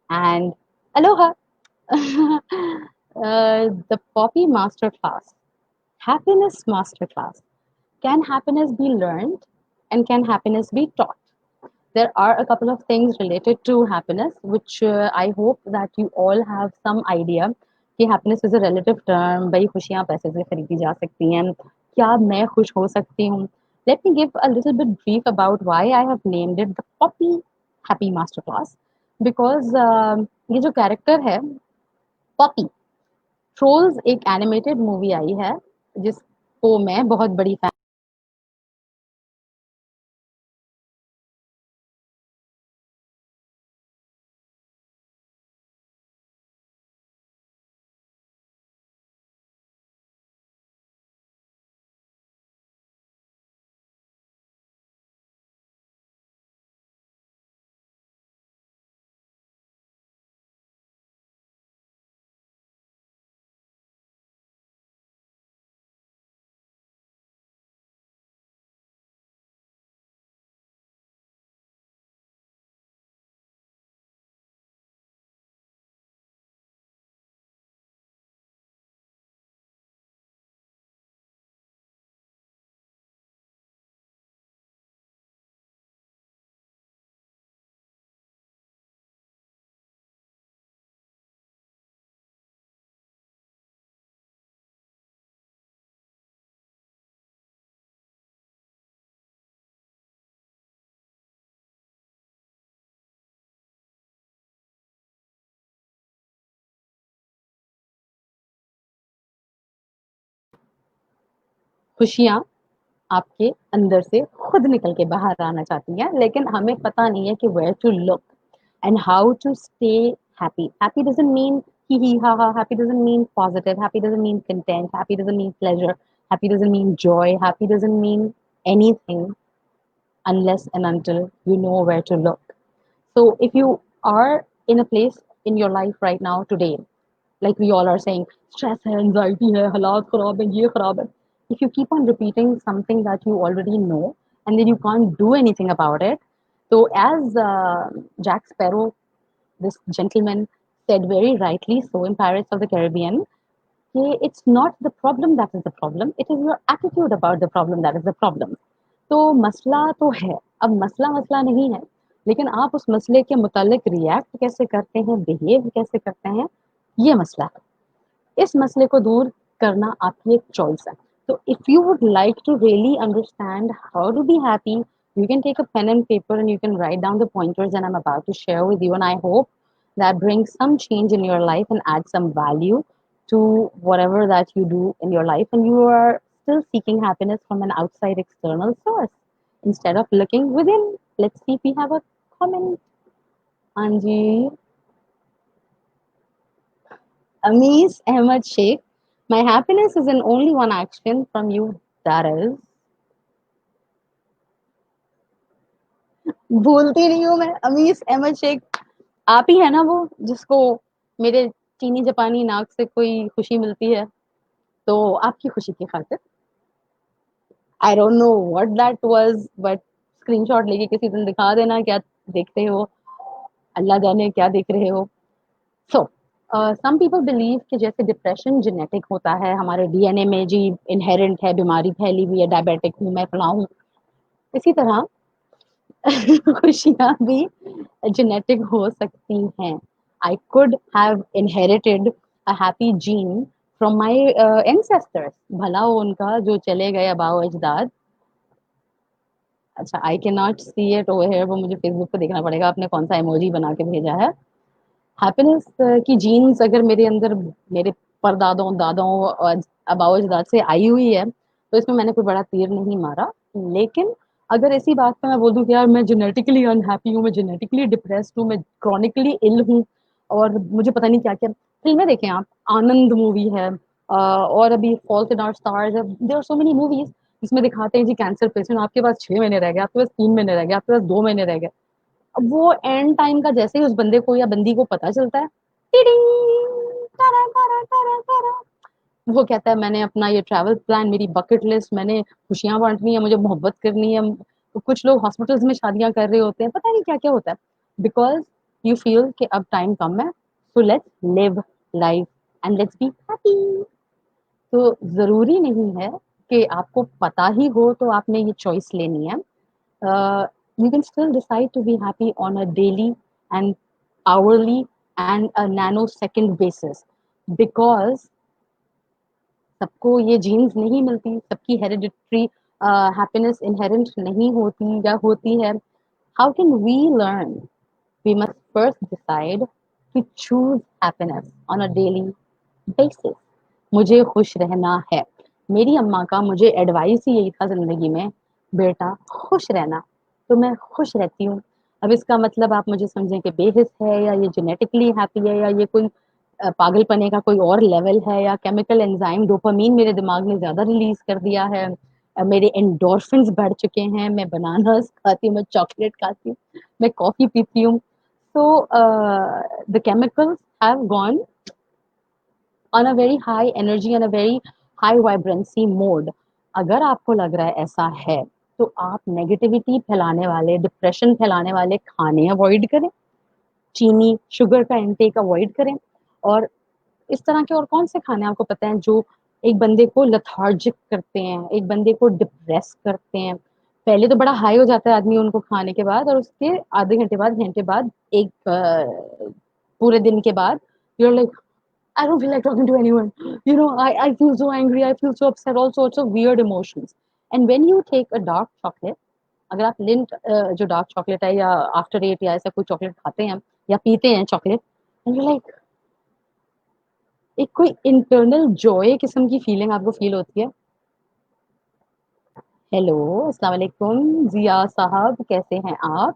and aloha. The Poppy Masterclass, Happiness Masterclass. Can happiness be learned and can happiness be taught? There are a couple of things related to happiness, which I hope that you all have some idea कि happiness is a relative term. भाई खुशियाँ पैसे से खरीदी जा सकती हैं. क्या मैं खुश हो सकती हूँ? Let me give a little bit brief about why I have named it the Poppy Happy Masterclass. Because ये जो कैरेक्टर है पॉपी, ट्रोल्स एक एनिमेटेड मूवी आई है जिसको मैं बहुत बड़ी फैन खुशियाँ आपके अंदर से खुद निकल के बाहर आना चाहती हैं, लेकिन हमें पता नहीं है कि where to look and how to stay happy. Happy doesn't mean hee ha ha. Happy doesn't mean positive. Happy doesn't mean content. Happy doesn't mean pleasure. Happy doesn't mean joy. Happy doesn't mean anything unless and until you know where to look. So if you are in a place in your life right now today, like we all are saying, stress hai, anxiety hai, halat kharab hai, ye kharab hai. If you keep on repeating something that you already know and then you can't do anything about it, so as Jack Sparrow, this gentleman, said very rightly so in Pirates of the Caribbean, it's not the problem that is the problem, it is your attitude about the problem that is the problem. तो मसला तो है, अब मसला मसला नहीं है, लेकिन आप उस मसले के मुतालिक रिएक्ट कैसे करते हैं, बिहेव कैसे करते हैं, ये मसला है. इस मसले को दूर करना आपकी एक चॉइस है. तो if you would like to really understand how to be happy, you can take a pen and paper and you can write down the pointers that I'm about to share with you, and I hope that brings some change in your life and adds some value to whatever that you do in your life, and you are still seeking happiness from an outside external source instead of looking within. Let's see if we have a comment. Anji, Amis Ahmed Sheikh, my happiness is in only one action from you, that is. भूलती नहीं हूँ मैं. Amis Ahmad Sheikh, आप ही है ना वो जिसको मेरे चीनी जापानी नाक से कोई खुशी मिलती है, तो आपकी खुशी की खातिर I don't know what that was, but screenshot लेके किसी दिन दिखा देना क्या देखते हो, अल्लाह जाने क्या देख रहे हो. सो सम पीपल बिलीव कि जैसे डिप्रेशन जेनेटिक होता है, हमारे डीएनए में जी इनहेरेंट है, बीमारी फैली हुई है, डायबिटिक हूँ मैं, फलां हूँ, इसी तरह खुशियाँ भी जेनेटिक हो सकती हैं. I could have inherited a happy gene from my ancestors. भला हो उनका जो चले गए आबाओ अजदाद. अच्छा, I can not see it over here, वो मुझे फेसबुक पे देखना पड़ेगा आपने कौन सा इमोजी बना के भेजा है. हैप्पीनेस की जीन्स अगर मेरे अंदर मेरे परदादों दादों और आबाओ अजदाद से आई हुई है, तो इसमें मैंने कोई बड़ा तीर नहीं मारा. लेकिन अगर इसी बात पे मैं बोल दूं कि यार मैं जेनेटिकली अनहैप्पी हूँ, मैं जेनेटिकली डिप्रेस्ड हूँ, मैं क्रॉनिकली इल हूँ और मुझे पता नहीं क्या क्या. फिल्में देखें आप, आनंद मूवी है, और अभी फॉल्ट इन आवर स्टार्स है, there are so many movies जिसमें दिखाते हैं जी कैंसर पेशेंट, आपके पास 6 महीने रह गए, आपके पास 3 महीने रह गए, आपके पास 2 महीने रह गए. अब वो एंड टाइम का जैसे ही उस बंदे को या बंदी को पता चलता है, टिडिंग, टारा टारा टारा टारा, वो कहता है मैंने अपना ये ट्रैवल प्लान, मेरी बकेट लिस्ट, मैंने खुशियां बांटनी है, मुझे मोहब्बत करनी है. तो कुछ लोग हॉस्पिटल्स में शादियां कर रहे होते हैं, पता नहीं क्या क्या होता है, बिकॉज यू फील कि अब टाइम कम है, so let's live life and let's be happy. तो ज़रूरी नहीं है कि आपको पता ही हो तो आपने ये चॉइस लेनी है। You can still decide to be happy on a daily and hourly and a nanosecond basis, because सबको ये जीन्स नहीं मिलती, सबकी हेरिडिटरी हैप्पीनेस इनहेरेंट नहीं होती या होती है। How can we learn? We must first decide to choose happiness on a daily basis. मुझे खुश रहना है, मेरी अम्मा का मुझे एडवाइस ही यही था जिंदगी में, बेटा खुश रहना, तो मैं खुश रहती हूँ। अब इसका मतलब आप मुझे समझें कि बेहिस है, या ये जेनेटिकली हैप्पी है, या ये कोई पागलपने का कोई और लेवल है, या केमिकल एंजाइम डोपामीन मेरे दिमाग में ज्यादा रिलीज कर दिया है, मेरे एंडोर्फिन्स बढ़ चुके हैं, मैं बनानास खाती हूँ, मैं चॉकलेट खाती हूँ, मैं कॉफी पीती हूँ। So the chemicals have gone on a very high energy and a very high vibrancy mode. अगर आपको लग रहा है ऐसा है, तो आप नेगेटिविटी फैलाने वाले, डिप्रेशन फैलाने वाले खाने अवॉइड करें, चीनी शुगर का इंटेक अवॉइड करें। और इस तरह के और कौन से खाने आपको पता है जो एक बंदे को लेथार्जिक करते हैं, एक बंदे को डिप्रेस करते हैं? पहले तो बड़ा हाई हो जाता है आदमी उनको खाने के बाद, और उसके आधे घंटे बाद एक पूरे दिन के बाद you're like, I don't feel like talking to anyone. I feel so angry. I feel so upset. All sorts of weird emotions. And when you take a dark chocolate, अगर आप लिंट जो डार्क चॉकलेट है, या after eight, या ऐसा कोई chocolate खाते हैं या पीते हैं चॉकलेट, एंड यू लाइक, एक कोई इंटरनल जॉय किस्म की फीलिंग आपको फील होती है। हेलो, अस्सलाम वालेकुम जिया साहब, कैसे हैं आप?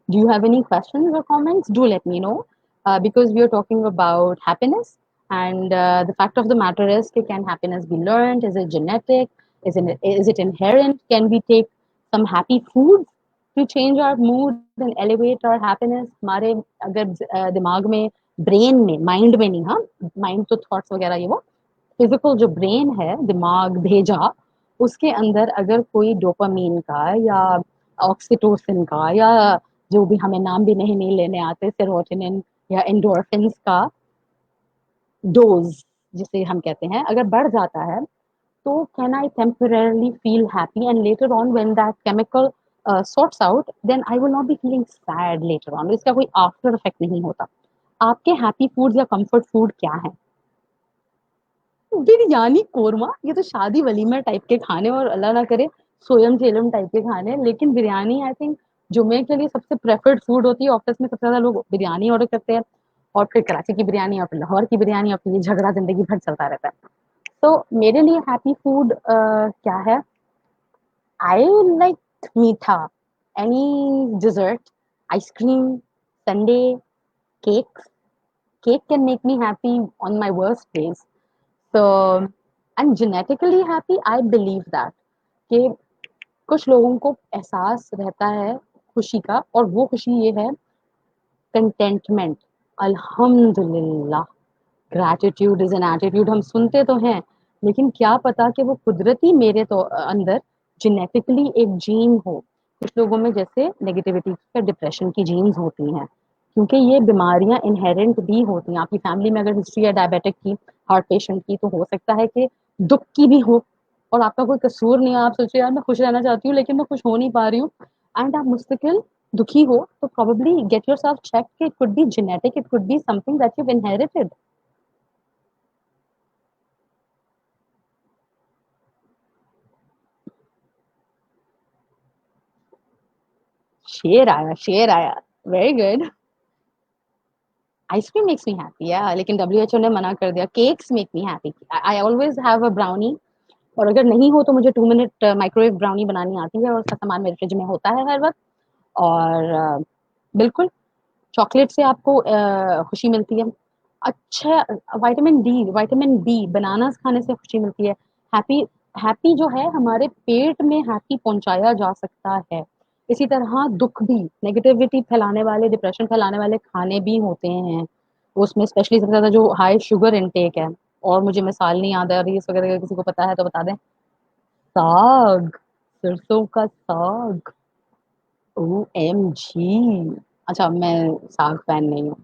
Do you have any questions or comments? Do let me know, because we are talking about happiness, and the fact of the matter is, can happiness be learned? Is it genetic? Is it inherent? Can we take some happy foods to change our mood and elevate our happiness? हमारे अगर दिमाग में, brain में, mind में नहीं, हाँ, mind तो thoughts वगैरह ये वो, फिजिकल जो ब्रेन है, दिमाग भेजा, उसके अंदर अगर कोई डोपामीन का या ऑक्सीटोसिन का, या जो भी हमें नाम भी नहीं लेने आते, सेरोटोनिन या एंडोर्फिन्स का डोज जिसे हम कहते हैं, अगर बढ़ जाता है, तो can I temporarily feel happy, and later on when that chemical sorts out, then I will not be feeling sad later on. इसका कोई आफ्टर इफेक्ट नहीं होता। आपके हैप्पी फूड या कंफर्ट फूड क्या है? बिरयानी कोरमा, ये तो शादी वलीमा टाइप के खाने, और अल्लाह ना करे सोयम सेलम टाइप के खाने। लेकिन बिरयानी आई थिंक जुमे के लिए सबसे प्रेफर्ड फूड होती है। ऑफिस में सबसे ज्यादा लोग बिरयानी ऑर्डर करते हैं, और फिर कराची की बिरयानी, और फिर लाहौर की बिरयानी, और फिर ये झगड़ा जिंदगी भर चलता रहता है। तो मेरे लिए हैप्पी फूड क्या है? I like meetha, any dessert, ice cream, sundae, cake. Cake can make me happy on my worst days. So I'm genetically happy. I believe that कि कुछ लोगों को एहसास रहता है खुशी का, और वो खुशी ये है, कंटेंटमेंट। अल्हम्दुलिल्लाह, ग्रैटिट्यूड इज एन एटीट्यूड, हम सुनते तो हैं, लेकिन क्या पता कि वो कुदरती मेरे तो अंदर जेनेटिकली एक जीन हो। कुछ लोगों में जैसे नेगेटिविटी या डिप्रेशन की जीन्स होती हैं, क्योंकि ये बीमारियां इनहेरेंट भी होती हैं। आपकी फैमिली में अगर हिस्ट्री है डायबिटिक की, हार्ट पेशेंट की, तो हो सकता है कि दुख की भी हो, और आपका कोई कसूर नहीं है। आप सोचिए, यार मैं खुश रहना चाहती हूँ लेकिन मैं खुश हो नहीं पा रही हूँ, एंड आप मुस्तकिल दुखी हो, तो probably get yourself checked कि it could be genetic, it could be something that you've inherited. शेर आया, very good. Ice cream makes me happy है, लेकिन डब्ल्यू एच ओ ने मना कर दिया। Cakes make me happy. I always have a brownie, और अगर नहीं हो तो मुझे 2 मिनट माइक्रोवेव ब्राउनी बनानी आती है, और उसका सामान मेरे फ्रिज में होता है हर वक्त। और बिल्कुल, चॉकलेट से आपको खुशी मिलती है। अच्छा, विटामिन बी बनाना खाने से खुशी मिलती है। हैप्पी हैप्पी जो है, हमारे पेट में हैप्पी पहुंचाया जा सकता है। इसी तरह दुख भी, नेगेटिविटी फैलाने वाले, डिप्रेशन फैलाने वाले खाने भी होते हैं। उसमें स्पेशली सबसे ज्यादा जो हाई शुगर इनटेक है, और मुझे मिसाल नहीं याद है अभी इस वगैरह, किसी को पता है तो बता दें। साग, सरसों का साग, ओ एम जी, अच्छा, मैं साग फैन नहीं हूँ।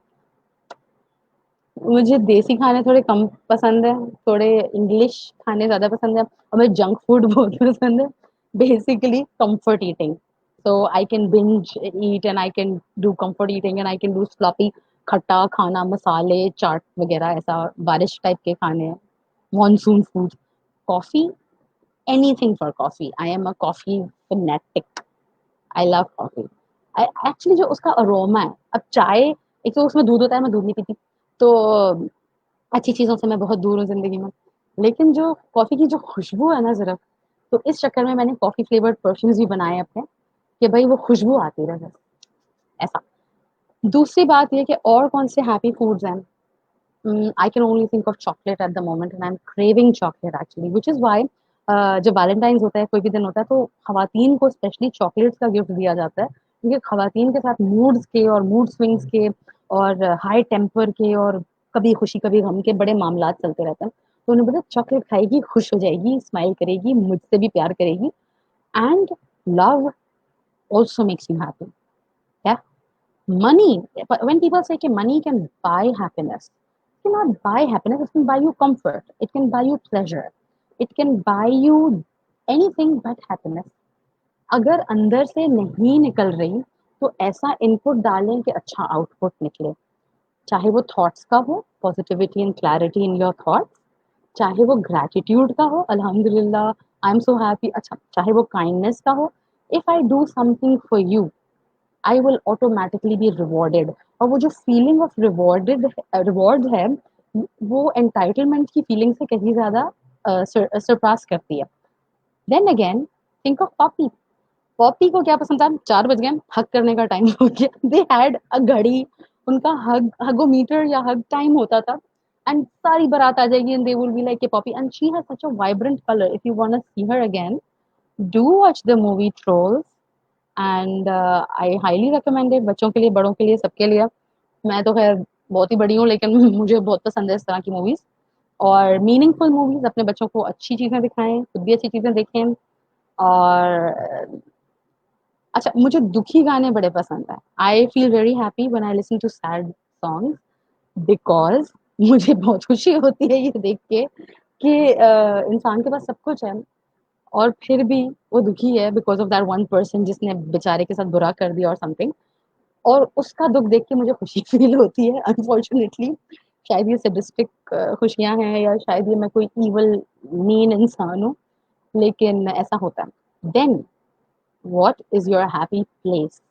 मुझे देसी खाने थोड़े कम पसंद है, थोड़े इंग्लिश खाने ज़्यादा पसंद है और मुझे जंक फूड बहुत पसंद है। Basically comfort eating. So I can binge eat and I can do comfort eating and I can do sloppy खट्टा खाना, मसाले, चाट वगैरह ऐसा बारिश टाइप के खाने, monsoon food, coffee, anything for coffee. I am a coffee fanatic. I love coffee. Actually जो उसका अरोमा है, अब चाय, एक तो उसमें दूध होता है, मैं दूध नहीं पीती, तो अच्छी चीज़ों से मैं बहुत दूर हूँ ज़िंदगी में। लेकिन जो कॉफ़ी की जो खुशबू है ना ज़रा, तो इस चक्कर में मैंने कॉफ़ी फ्लेवर्ड परफ्यूम्स भी बनाए अपने, कि भाई वो खुशबू आती रहे, ऐसा। दूसरी बात ये कि और कौन से हैप्पी फूड्स हैं? I can only think of chocolate at the moment and I'm craving chocolate actually, which is why जब वैलेंटाइन्स होता है, कोई भी दिन होता है, तो खवातीन को स्पेशली चॉकलेट्स का गिफ्ट दिया जाता है, क्योंकि खवातीन के साथ मूड्स के और मूड स्विंग्स के और हाई टेम्पर के और कभी खुशी कभी गम के बड़े मामलात चलते रहते हैं। तो उन्हें पता है चॉकलेट खाएगी, खुश हो जाएगी, स्माइल करेगी, मुझसे भी प्यार करेगी, and love also makes you happy. Yeah. Money, when people say that money can buy happiness, it cannot buy happiness. It can buy you comfort. It can buy you pleasure. It can buy you anything but happiness. अगर अंदर से नहीं निकल रही, तो ऐसा input डालें कि अच्छा आउटपुट निकले। चाहे वो थॉट्स का हो, positivity and clarity in your thoughts, चाहे वो ग्रैटिट्यूड का हो, अल्हम्दुलिल्लाह, आई एम सो हैप्पी, अच्छा, चाहे वो काइंडनेस का हो, if I do something for you, I will automatically be rewarded. और वो जो फीलिंग ऑफ रिवॉर्डेड रिवॉर्ड है, वो एंटाइटलमेंट की फीलिंग से कहीं ज्यादा सरपास करती है। Then again, think of Poppy. Poppy को क्या पसंद था? 4 बज गए, हग करने का टाइम हो गया, दे हैड अ घड़ी, उनका हगोमीटर या हग टाइम होता था, एंड सारी बारात आ जाएगी and they will be like a Poppy, and she has such a vibrant colour. If you want to see her again, do watch the movie Trolls, and I highly recommended, बच्चों के लिए, बड़ों के लिए, सबके लिए। मैं तो खैर बहुत ही बड़ी हूँ, लेकिन मुझे बहुत पसंद है इस तरह की मूवीज, और मीनिंगफुल मूवीज, अपने बच्चों को अच्छी चीजें दिखाएं, खुद भी अच्छी चीजें देखें। और अच्छा, मुझे दुखी गाने बड़े पसंद है। I feel very happy when I listen to sad songs, because मुझे बहुत खुशी होती है ये देख के कि इंसान के पास सब कुछ है और फिर भी वो दुखी है because of that one person जिसने बेचारे के साथ बुरा कर दिया और समथिंग, और उसका दुख देख के मुझे खुशी फील होती है, अनफॉर्चुनेटली। शायद ये सैडिस्टिक खुशियां हैं, या शायद ये मैं कोई इवल मीन इंसान हूँ, लेकिन ऐसा होता है। Then what is your happy place?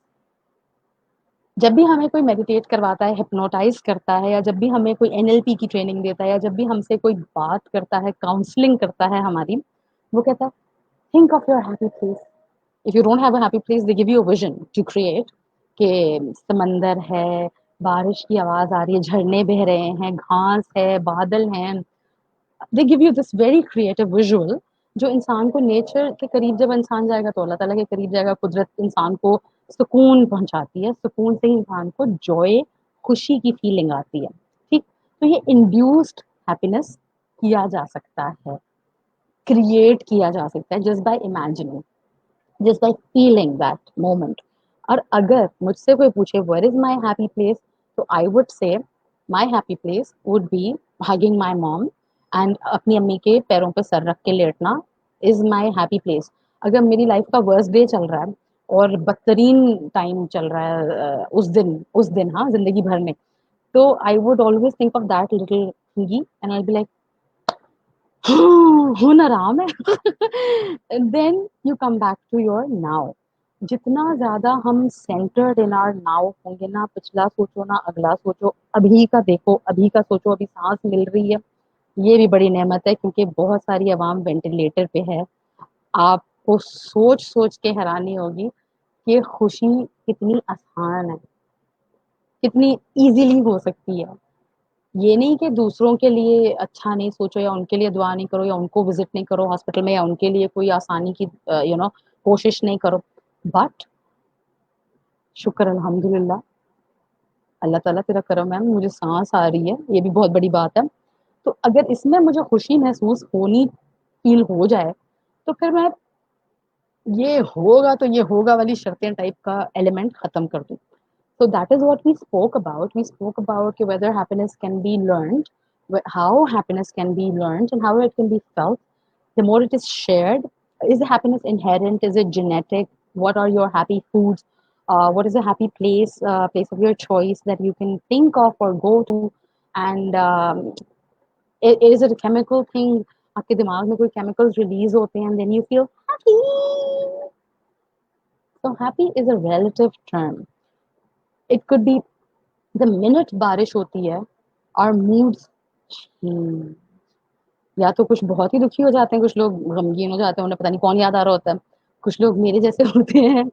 जब भी हमें कोई मेडिटेट करवाता है, हिप्नोटाइज करता है, या जब भी हमें कोई एनएलपी की ट्रेनिंग देता है, या जब भी हमसे कोई बात करता है, काउंसलिंग करता है हमारी, वो कहता है think of your happy place. If you don't have a happy place, they give you a vision to create, कि समंदर है, बारिश की आवाज आ रही है, झरने बह रहे हैं, घास है, बादल हैं, दे give you this very creative visual, जो इंसान को नेचर के करीब जब इंसान जाएगा तो अल्लाह ताला के करीब जाएगा। कुदरत इंसान को सुकून पहुंचाती है, सुकून से ही इंसान को जॉय, खुशी की फीलिंग आती है। ठीक, तो ये इंड्यूस्ड हैप्पीनेस किया जा सकता है, क्रिएट किया जा सकता है, just by imagining, just by feeling that moment. और अगर मुझसे कोई पूछे where is my happy place, तो I would say my happy place would be hugging my mom, and अपनी अम्मी के पैरों पे सर रख के लेटना इज माई हैप्पी प्लेस। अगर मेरी लाइफ का वर्स्ट डे चल रहा है और बदतरीन टाइम चल रहा है, उस दिन हाँ, जिंदगी भर में, तो I would always think of that little thingy and I be like, हूँ ना आराम है। Then you come back to your now. जितना ज्यादा हम सेंटर्ड इन आवर नाउ होंगे ना, पिछला सोचो ना अगला सोचो, अभी का देखो, अभी का सोचो, अभी सांस मिल रही है, ये भी बड़ी नेमत है, क्योंकि बहुत सारी आवाम वेंटिलेटर पे है। आपको सोच सोच के हैरानी होगी कि खुशी कितनी आसान है, कितनी इजीली हो सकती है। ये नहीं कि दूसरों के लिए अच्छा नहीं सोचो, या उनके लिए दुआ नहीं करो, या उनको विजिट नहीं करो हॉस्पिटल में, या उनके लिए कोई आसानी की कोशिश नहीं करो, बट शुक्र अल्हम्दुलिल्लाह, अल्लाह ताला तेरा करम है, मुझे सांस आ रही है, ये भी बहुत बड़ी बात है। तो अगर इसमें मुझे खुशी महसूस होनी, फील हो जाए, तो फिर मैं ये होगा तो ये होगा वाली शर्तें टाइप का एलिमेंट खत्म कर दूं। So that is what we spoke about. We spoke about whether happiness can be learned, how happiness can be learned, and how it can be felt. The more it is shared, is the happiness inherent? Is it genetic? What are your happy foods? What is a happy place of your choice that you can think of or go to? And is it a chemical thing? आपके दिमाग में कोई chemicals release होते हैं and then you feel happy. So happy is a relative term. It could be the minute बारिश होती है, our moods change. या तो कुछ बहुत ही दुखी हो जाते हैं, कुछ लोग गमगीन हो जाते हैं, उन्हें पता नहीं कौन याद आ रहा होता है। कुछ लोग मेरे जैसे होते हैं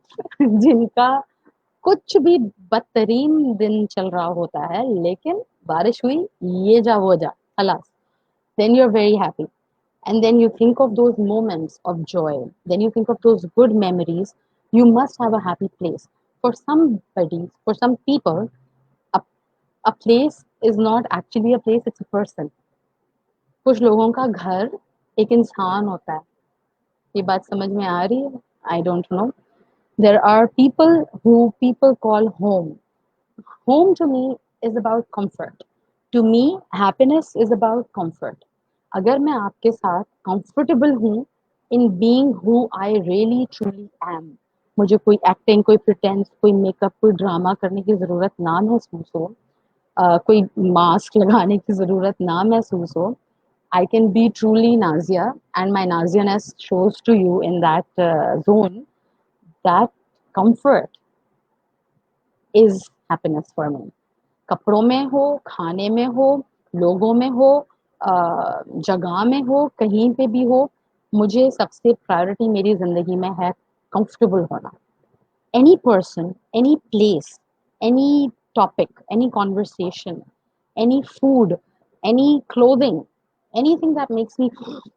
जिनका कुछ भी बदतरीन दिन चल रहा होता है, लेकिन बारिश हुई, ये जा वो जा, खलास, then you're very happy. And then you think of those moments of joy, then you think of those good memories, you must have a happy place. For somebody, for some people, a, a place is not actually a place, it's a person. कुछ लोगों का घर एक इंसान होता है। ये बात समझ में आ रही है? I don't know. There are people who people call home. Home to me is about comfort. To me, happiness is about comfort. अगर मैं आपके साथ comfortable हूँ in being who I really truly am, मुझे कोई acting, कोई pretense, कोई makeup, कोई drama करने की ज़रूरत ना महसूस हो, कोई मास्क लगाने की ज़रूरत ना महसूस हो, I can be truly Nazia, and my Nazianess shows to you in that zone. That comfort is happiness for me. कपड़ों में हो, खाने में हो, लोगों में हो, जगह में हो, कहीं पे भी हो, मुझे सबसे प्रायोरिटी मेरी ज़िंदगी में है कंफर्टेबल होना। Any person, any place, any topic, any conversation, any food, any clothing, anything that makes me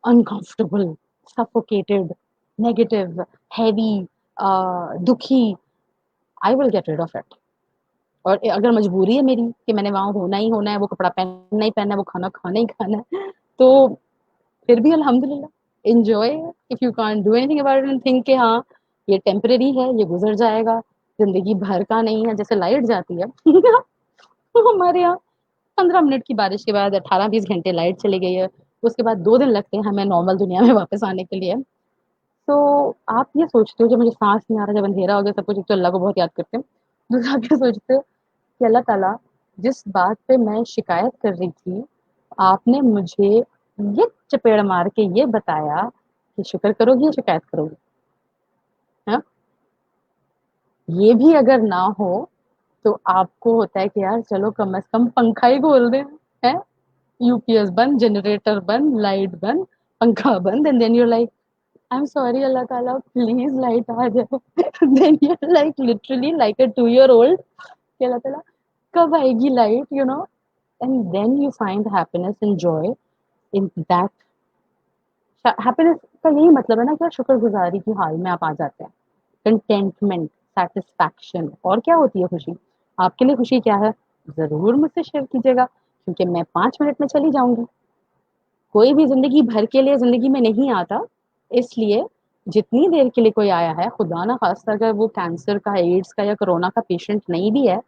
uncomfortable, suffocated, negative, heavy, दुखी, I will get rid of it. और अगर मजबूरी है मेरी कि मैंने वहाँ होना ही होना है, वो कपड़ा पहनना ही पहनना है, वो खाना खाना ही खाना है, तो फिर भी अल्हम्दुलिल्लाह enjoy. If you can't do anything about it and think कि हाँ ये टेम्परेरी है, ये गुजर जाएगा, जिंदगी भर का नहीं है। जैसे लाइट जाती है तो हमारे यहाँ 15 मिनट की बारिश के बाद 18-20 घंटे लाइट चली गई है, उसके बाद 2 दिन लगते हैं हमें नॉर्मल दुनिया में वापस आने के लिए। तो आप ये सोचते हो जब मुझे सांस नहीं आ रहा, जब अंधेरा हो गया सब कुछ, एक तो अल्लाह को बहुत याद करते हैं, दूसरा आप ये सोचते हो कि अल्लाह ताला जिस बात पे मैं शिकायत कर रही थी, आपने मुझे ये चपेड़ मार के ये बताया कि शुक्र करोगी या शिकायत करोगी? हाँ? ये भी अगर ना हो तो आपको होता है कि यार चलो कम से कम पंखा ही खोल दें, हैं? यूपीएस बंद, जनरेटर बंद, लाइट बंद, पंखा बंद, and then you are like I am sorry Allah ताला प्लीज लाइट आ जाए। Then you are like literally like a 2 year old कि अल्लाह ताला कब आएगी light, you know? And then you find happiness and joy in that. Happiness का यही मतलब है ना कि शुक्रगुजारी की हाल में आप आ जाते हैं, कंटेंटमेंट, सैटिस्फैक्शन। और क्या होती है खुशी? आपके लिए खुशी क्या है? ज़रूर मुझसे शेयर कीजिएगा, क्योंकि मैं 5 मिनट में चली जाऊँगी। कोई भी ज़िंदगी भर के लिए ज़िंदगी में नहीं आता, इसलिए जितनी देर के लिए कोई आया है, खुदा ना ख़ास्ता अगर वो कैंसर का, एड्स का या कोरोना का पेशेंट नहीं भी है,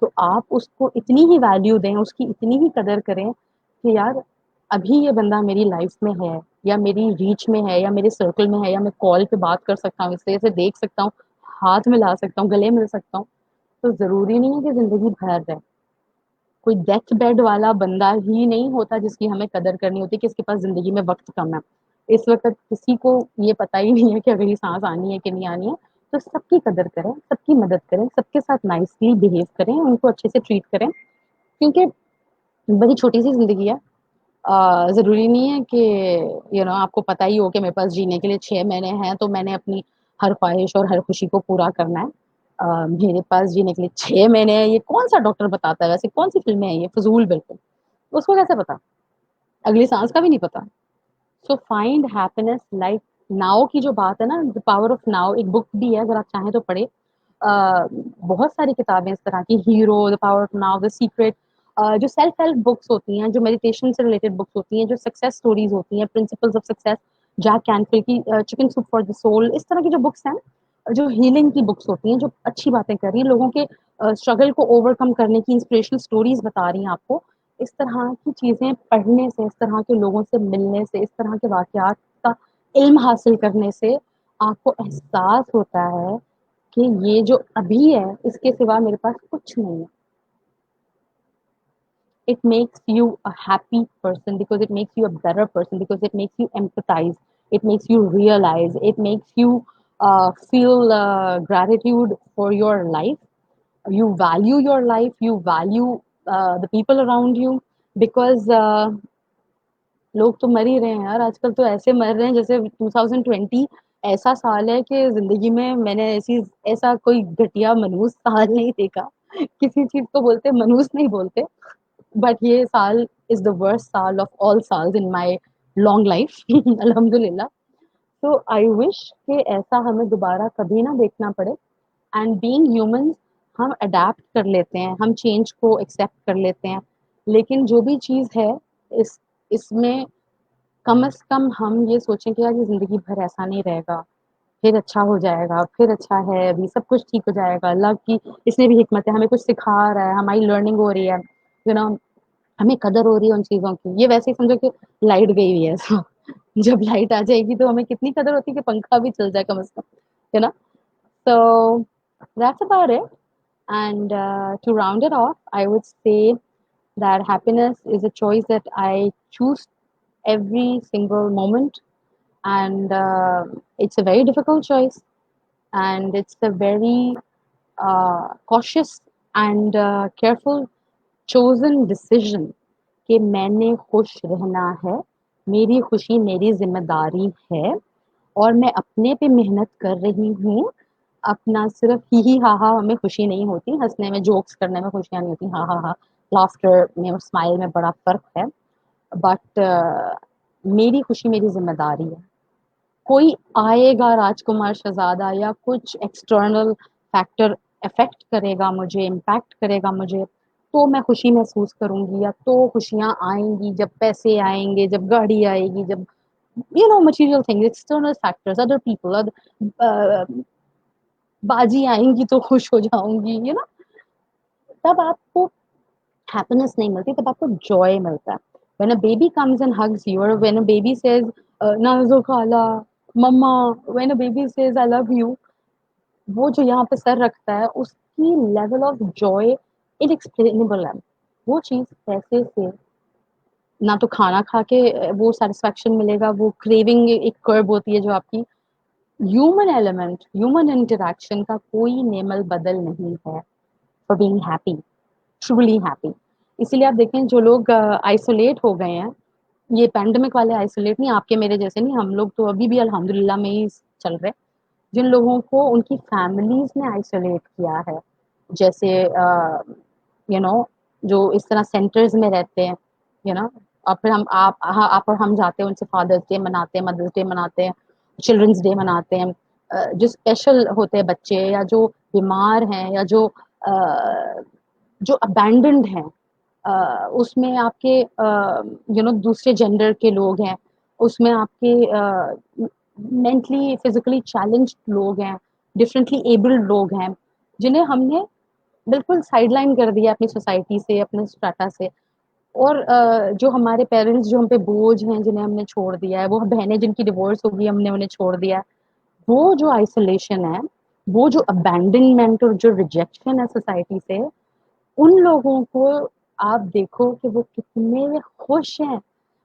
तो आप उसको इतनी ही वैल्यू दें, उसकी इतनी ही कदर करें कि यार अभी ये बंदा मेरी लाइफ में है, या मेरी रीच में है, या मेरे सर्कल में है, या मैं कॉल पे बात कर सकता हूँ, इससे इसे देख सकता हूँ, हाथ मिला सकता हूँ, गले मिल सकता हूँ। तो ज़रूरी नहीं है कि ज़िंदगी भर रहे। कोई डेथ बेड वाला बंदा ही नहीं होता जिसकी हमें कदर करनी होती कि इसके पास ज़िंदगी में वक़्त कम है। इस वक़्त किसी को ये पता ही नहीं है कि अगली सांस आनी है कि नहीं आनी है। तो सबकी कदर करें, सबकी मदद करें, सबके साथ नाइसली बिहेव करें, उनको अच्छे से ट्रीट करें, क्योंकि बड़ी छोटी-सी ज़िंदगी है। ज़रूरी नहीं है कि आपको पता ही हो कि मेरे पास जीने के लिए 6 महीने हैं, तो मैंने अपनी हर ख्वाहिश और हर खुशी को पूरा करना है। मेरे पास जीने के लिए 6 महीने हैं, ये कौन-सा डॉक्टर बताता है वैसे? कौन-सी फ़िल्में हैं ये? फ़िज़ूल बिल्कुल। उसको कैसे पता? अगली सांस का भी नहीं पता। So find happiness like now की जो बात है ना, द पावर ऑफ नाउ, एक बुक भी है, अगर आप चाहें तो पढ़ें। बहुत सारी किताबें इस तरह की, hero, the power of now, the secret, जो सेल्फ हेल्प बुक्स होती हैं, जो मेडिटेशन से रिलेटेड बुक्स होती हैं, जो सक्सेस स्टोरीज होती हैं, principles of success, Jack Canfield की chicken soup for the soul, इस तरह की जो बुक्स हैं, जो हीलिंग की बुक्स होती हैं, जो अच्छी बातें कर रही हैं, लोगों के स्ट्रगल को ओवरकम करने की इंस्पिरेशनल स्टोरीज बता रही हैं आपको। इस तरह की चीज़ें पढ़ने से, इस तरह के लोगों से मिलने से, इस तरह के वाक़यात का इल्म हासिल करने से आपको एहसास होता है कि ये जो अभी है, इसके सिवा मेरे पास कुछ नहीं है। It makes you a happy person because it makes you a better person because it makes you empathize, it makes you realize, it makes you feel gratitude for your life. You value your life, you value the people around you because लोग तो मर ही रहे हैं यार आजकल, तो ऐसे मर रहे हैं जैसे 2020 ऐसा साल है कि जिंदगी में मैंने ऐसा कोई घटिया मनहूस साल नहीं देखा। किसी चीज को बोलते मनहूस नहीं बोलते, बट ये साल इज द वर्स्ट साल of all salts in my long life अल्हम्दुलिल्लाह। तो आई विश कि ऐसा हमें दोबारा कभी ना देखना पड़े। एंड बीइंग ह्यूमंस, हम अडेप्ट कर लेते हैं, हम चेंज को एक्सेप्ट कर लेते हैं, लेकिन जो भी चीज़ है इस इसमें कम से कम हम ये सोचें कि यार ये ज़िंदगी भर ऐसा नहीं रहेगा, फिर अच्छा हो जाएगा, फिर अच्छा है, अभी सब कुछ ठीक हो जाएगा, अल्लाह की इसमें भी हिकमत है, हमें कुछ सिखा रहा है, हमारी लर्निंग हो रही है, यू नो हमें कदर हो रही है उन चीज़ों की। ये वैसे ही समझो कि लाइट गई हुई है so, जब लाइट आ जाएगी तो हमें कितनी कदर होती है कि पंखा भी चल जाए कम से कम, है ना? So that's about it. And to round it off, I would say that happiness is a choice that I choose every single moment, and it's a very difficult choice, and it's a very cautious and careful chosen decision कि मैंने खुश रहना है, मेरी खुशी मेरी ज़िम्मेदारी है और मैं अपने पे मेहनत कर रही हूँ। अपना सिर्फ़ ही हा हा में खुशी नहीं होती, हँसने में, जोक्स करने में खुशियाँ नहीं होती। हा हा हा, लाफ्टर में और स्माइल में बड़ा फ़र्क है। बट मेरी खुशी मेरी ज़िम्मेदारी है। कोई आएगा राजकुमार शहज़ादा या कुछ एक्सटर्नल फैक्टर अफ़ेक्ट करेगा मुझे, इम्पैक्ट करेगा मुझे, तो मैं खुशी महसूस करूँगी, या तो खुशियाँ आएँगी जब पैसे आएँगे, जब गाड़ी आएगी, जब material things, external factors, other people, बाजी आएँगी तो खुश हो जाऊँगी, तब आपको हैप्पीनेस नहीं मिलती, तब आपको जॉय मिलता है। When a baby comes and hugs you, और when a baby says Nazo खाला, mama, when a baby says I love you, वो जो यहाँ पे सर रखता है, उसकी लेवल ऑफ जॉय इनएक्सप्लेनेबल है। वो चीज़ पैसे से ना तो खाना खा के वो सैटिस्फैक्शन मिलेगा, वो क्रेविंग एक कर्ब होती है जो आपकी, ह्यूमन एलिमेंट, ह्यूमन इंटरैक्शन का कोई नेमल बदल नहीं है for being happy, truly happy. इसीलिए आप देखें जो लोग आइसोलेट हो गए हैं, ये पैंडेमिक वाले आइसोलेट नहीं, आपके मेरे जैसे नहीं, हम लोग तो अभी भी अल्हम्दुलिल्लाह में ही चल रहे। जिन लोगों को उनकी फैमिलीज ने आइसोलेट किया है, जैसे यू नो जो इस तरह सेंटर्स में रहते हैं, यू नो और फिर आप और हम जाते हैं उनसे, फादर्स डे मनाते हैं, मदर्स डे मनाते हैं, चिल्ड्रंस डे मनाते हैं। जो स्पेशल होते हैं बच्चे, या जो बीमार हैं, या जो अबैंडन्ड हैं, उसमें आपके दूसरे जेंडर के लोग हैं, उसमें आपके मेंटली फिजिकली चैलेंज्ड लोग हैं, डिफरेंटली एबल्ड लोग हैं, जिन्हें हमने बिल्कुल साइडलाइन कर दिया अपनी सोसाइटी से, अपने स्ट्रेटा से। और जो हमारे पेरेंट्स जो हम पे बोझ हैं, जिन्हें हमने छोड़ दिया है, वो बहनें जिनकी डिवोर्स होगी, हमने उन्हें छोड़ दिया है, वो जो आइसोलेशन है, वो जो अबैंडनमेंट और जो रिजेक्शन है सोसाइटी से, उन लोगों को आप देखो कि वो कितने खुश हैं।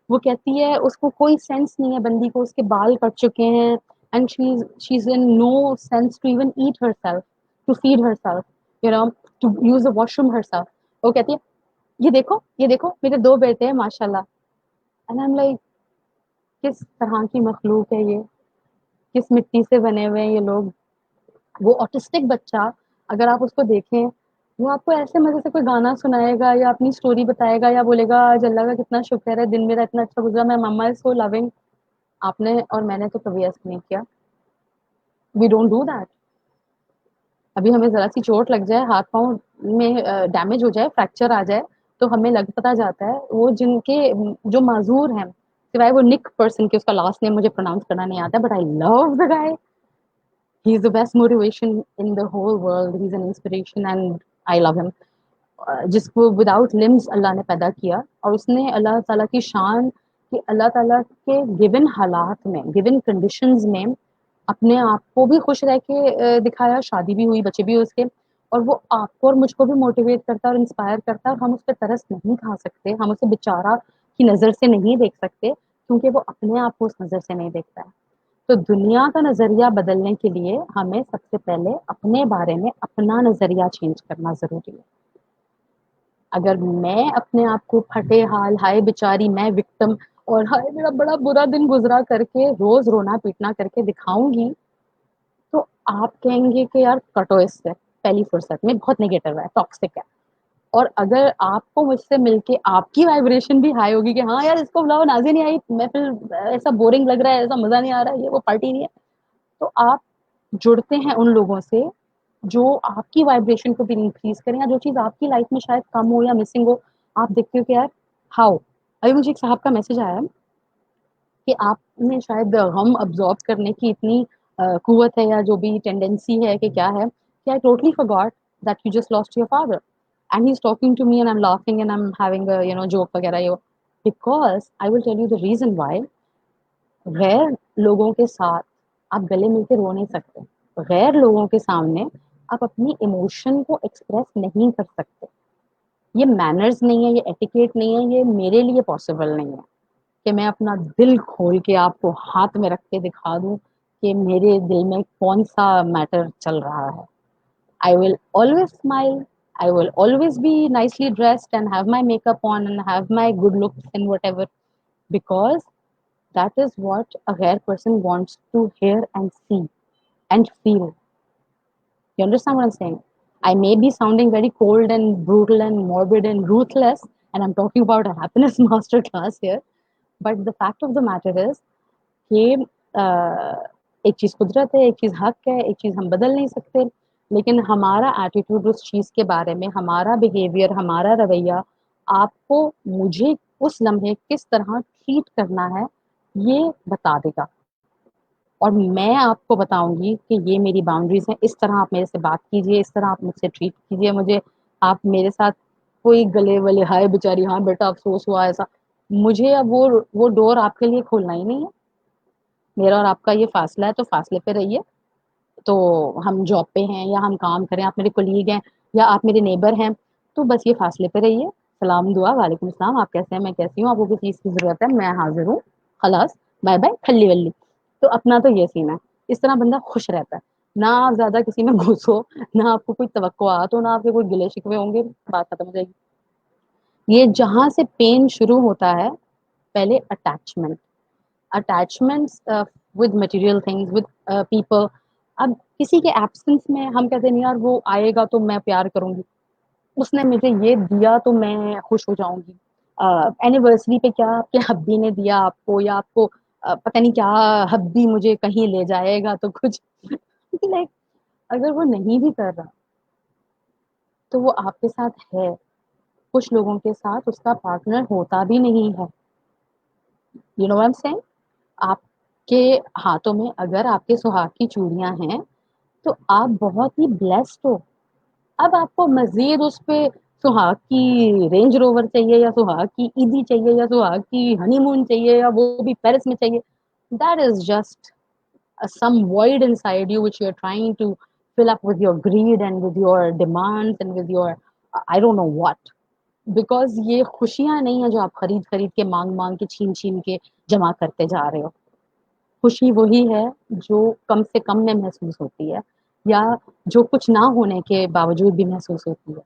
वो कहती है उसको कोई सेंस नहीं है, बंदी को, उसके बाल कट चुके हैं, and she is in no sense to even eat herself, to feed herself, you know to use the washroom herself. वो कहती है ये देखो मेरे 2 बेटे हैं माशाल्लाह। एंड आई एम लाइक, किस तरह की मखलूक है ये, किस मिट्टी से बने हुए हैं ये लोग। वो ऑटिस्टिक बच्चा, अगर आप उसको देखें, वो आपको ऐसे मज़े से कोई गाना सुनाएगा या अपनी स्टोरी बताएगा या बोलेगा आज अल्लाह का कितना शुक्र है, दिन मेरा इतना अच्छा गुजरा, मैं मम्मा इज सो लविंग। आपने और मैंने तो कभी ऐसा नहीं किया। We don't do that. अभी हमें ज़रा सी चोट लग जाए, हाथ पाँव में डैमेज हो जाए, फ्रैक्चर आ जाए, तो हमें लग पता जाता है। वो जिनके जो माजूर हैं, सिवाय वो निक पर्सन के, उसका लास्ट नेम मुझे प्रोनाउंस करना नहीं आता, but I love the guy, He's the best motivation in the whole world. He's an inspiration and I love him. जिसको विदाउट लिम्स अल्लाह ने पैदा किया और उसने अल्लाह ताला की शान कि अल्लाह ताला के गिवन हालात में, गिवन कंडीशंस में अपने आप को भी खुश रह के दिखाया, शादी भी हुई, बच्चे भी हुए उसके, और वो आपको और मुझको भी मोटिवेट करता है और इंस्पायर करता है और हम उस पे तरस नहीं खा सकते, हम उसे बेचारा की नज़र से नहीं देख सकते क्योंकि वो अपने आप को उस नज़र से नहीं देखता है। तो दुनिया का नज़रिया बदलने के लिए हमें सबसे पहले अपने बारे में अपना नज़रिया चेंज करना ज़रूरी है। अगर मैं अपने आप को फटे हाल, हाय बेचारी मैं विक्टिम और हाय मेरा बड़ा बुरा दिन गुज़रा करके रोज़ रोना-पीटना करके दिखाऊँगी, तो आप कहेंगे कि यार कटो इससे, पहली फुर्सत में बहुत नेगेटिव है, टॉक्सिक है। और अगर आपको मुझसे मिलके आपकी वाइब्रेशन भी हाई होगी कि हाँ यार इसको बुलाओ, नाज़ी नहीं आई, महफ़िल ऐसा बोरिंग लग रहा है, ऐसा मज़ा नहीं आ रहा है, ये वो पार्टी नहीं है, तो आप जुड़ते हैं उन लोगों से जो आपकी वाइब्रेशन को भी इंक्रीज करें, या जो चीज़ आपकी लाइफ में शायद कम हो या मिसिंग हो, आप देखते हो कि यार हाउ, अभी मुझे एक साहब का मैसेज आया कि आपने शायद गम अब्सॉर्ब करने की इतनी कुव्वत है या जो भी टेंडेंसी है कि क्या है कि I totally forgot that you just lost your father and he is talking to me and I am laughing and I am having joke वगैरह यो, because I will tell you the reason why. गैर लोगों के साथ आप गले मिलके रो नहीं सकते, गैर लोगों के सामने आप अपनी इमोशन को एक्सप्रेस नहीं कर सकते, ये मैनर्स नहीं है, ये एटिकेट नहीं है, ये मेरे लिए पॉसिबल नहीं है कि मैं अपना दिल खोल के आपको हाथ में रख के दिखा दूं कि मेरे दिल में कौन सा मैटर चल रहा है। I will always smile, I will always be nicely dressed and have my makeup on and have my good looks and whatever, because that is what a rare person wants to hear and see and feel. You understand what I'm saying? I may be sounding very cold and brutal and morbid and ruthless, and I'm talking about a happiness master class here. But the fact of the matter is कि एक चीज़ कुदरत है, एक चीज़ हक है, एक चीज़ हम बदल नहीं सकते, लेकिन हमारा एटीट्यूड उस चीज़ के बारे में, हमारा बिहेवियर, हमारा रवैया आपको मुझे उस लम्हे किस तरह ट्रीट करना है, ये बता देगा। और मैं आपको बताऊँगी कि ये मेरी बाउंड्रीज़ हैं, इस तरह आप मेरे से बात कीजिए, इस तरह आप मुझसे ट्रीट कीजिए मुझे, आप मेरे साथ कोई गले-वले हाय बेचारी हाँ बेटा अफ़सोस हुआ ऐसा, मुझे अब वो डोर आपके लिए खोलना ही नहीं है। मेरा और आपका ये फ़ासला है तो फ़ासले पे रहिए। तो हम जॉब पे हैं या हम काम कर रहे हैं, आप मेरे कोलीग हैं या आप मेरे नेबर हैं, तो बस ये फ़ासले पे रहिए। सलाम दुआ, वालेकुम सलाम, आप कैसे हैं? मैं कैसी हूँ? आपको किस चीज़ की ज़रूरत है? मैं हाज़िर हूँ। खलास, बाय-बाय, खल्ली-वल्ली। तो अपना तो ये सीन है। इस तरह बंदा खुश रहता है। ना आप ज़्यादा किसी में घुसो, ना आपको कोई तवक्कुआत हो, ना आपके कोई गिले-शिकवे होंगे, बात खत्म हो जाएगी। ये जहाँ से पेन शुरू होता है, पहले attachment. Attachments with material things with people. अब किसी के एब्सेंस में हम कहते नहीं यार वो आएगा तो मैं प्यार करूंगी, उसने मुझे ये दिया तो मैं खुश हो जाऊंगी, एनिवर्सरी पे क्या आपके हब्बी ने दिया आपको, या आपको पता नहीं क्या हब्बी मुझे कहीं ले जाएगा तो कुछ लाइक अगर वो नहीं भी कर रहा तो वो आपके साथ है, कुछ लोगों के साथ उसका पार्टनर होता भी नहीं है। You know what I am saying? आपके हाथों में अगर आपके सुहाग की चूड़ियाँ हैं, तो आप बहुत ही ब्लेस्ड हो। अब आपको मज़ीद उस पे सुहाग की रेंज रोवर चाहिए या सुहाग की ईदी चाहिए या सुहाग की हनीमून चाहिए या वो भी पेरिस में चाहिए। That is just some void inside you which you're trying to fill up with your greed and with your demands and with your I don't know what. Because ये खुशियाँ नहीं है जो आप खरीद-खरीद के, माँग-माँग के, छीन-छीन के जमा करते जा रहे हो। खुशी वही है जो कम से कम में महसूस होती है या जो कुछ ना होने के बावजूद भी महसूस होती है,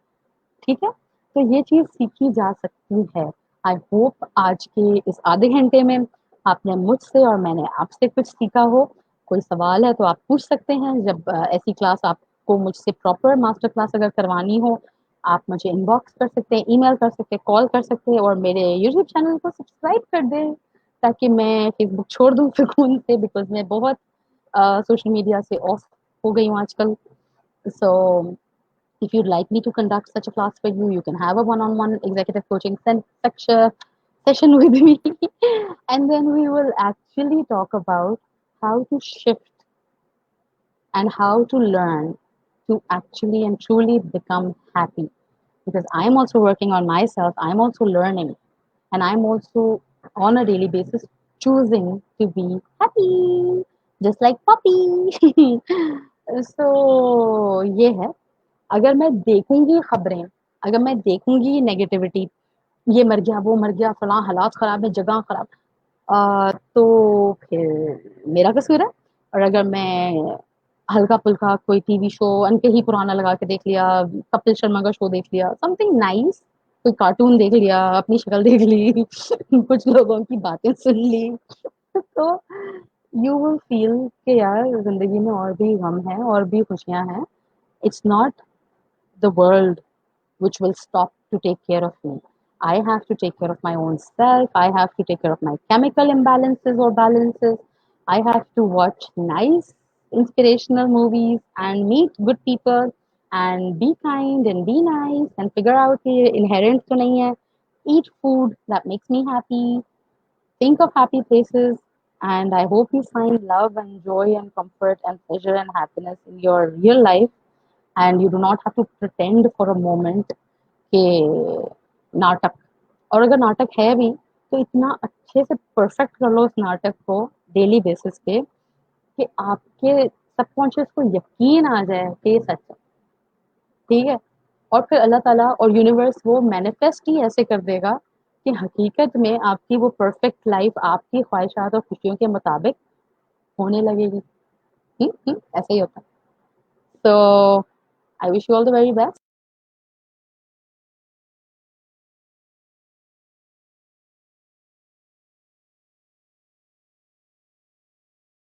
ठीक है? तो ये चीज़ सीखी जा सकती है। आई होप आज के इस आधे घंटे में आपने मुझसे और मैंने आपसे कुछ सीखा हो। कोई सवाल है तो आप पूछ सकते हैं। जब ऐसी क्लास आपको मुझसे प्रॉपर मास्टर क्लास अगर करवानी हो, आप मुझे इनबॉक्स कर सकते हैं, ईमेल कर सकते हैं, कॉल कर सकते हैं और मेरे यूट्यूब चैनल को सब्सक्राइब कर दें ताकि मैं फेसबुक छोड़ दूँ सुकून से, बिकॉज़ मैं बहुत सोशल मीडिया से ऑफ हो गई हूँ आजकल। सो if you'd like me to conduct such a class for you, you can have a one-on-one executive coaching session with me. And then we will actually talk about how to shift and how to learn to actually and truly become happy. Because I'm also working on myself, I'm also learning, and I'm also on a daily basis choosing to be happy, just like puppy. So ये है, अगर मैं देखूंगी खबरें, अगर मैं देखूंगी negativity, ये मर गया, वो मर गया, फलां हालात खराब है, जगह खराब, तो फिर मेरा कसूर है। और अगर मैं हल्का-फुल्का कोई टीवी शो अनकही पुराना लगा के देख लिया, कपिल शर्मा का शो देख लिया, समथिंग नाइस, कोई कार्टून देख लिया, अपनी शक्ल देख ली, कुछ लोगों की बातें सुन ली, तो यू विल फील कि यार ज़िंदगी में और भी गम है, और भी खुशियाँ हैं। It's not the world which will stop to take care of me. I have to take care of my own self. I have to take care of my chemical imbalances or balances. I have to watch nice, inspirational movies and meet good people and be kind and be nice and figure out कि inherent तो नहीं है. Eat food that makes me happy. Think of happy places. And I hope you find love and joy and comfort and pleasure and happiness in your real life. And you do not have to pretend for a moment कि नाटक, और अगर नाटक है भी तो इतना अच्छे से परफेक्ट कर लो उस नाटक को डेली बेसिस पे कि आपके सबकॉन्शियस को यकीन आ जाए कि ये सच है, ठीक है? और फिर अल्लाह ताला और यूनिवर्स वो मैनिफेस्ट ही ऐसे कर देगा कि हकीकत में आपकी वो परफेक्ट लाइफ आपकी ख्वाहिशात और खुशियों के मुताबिक होने लगेगी। ऐसे ही होता है। तो I wish you all the very best.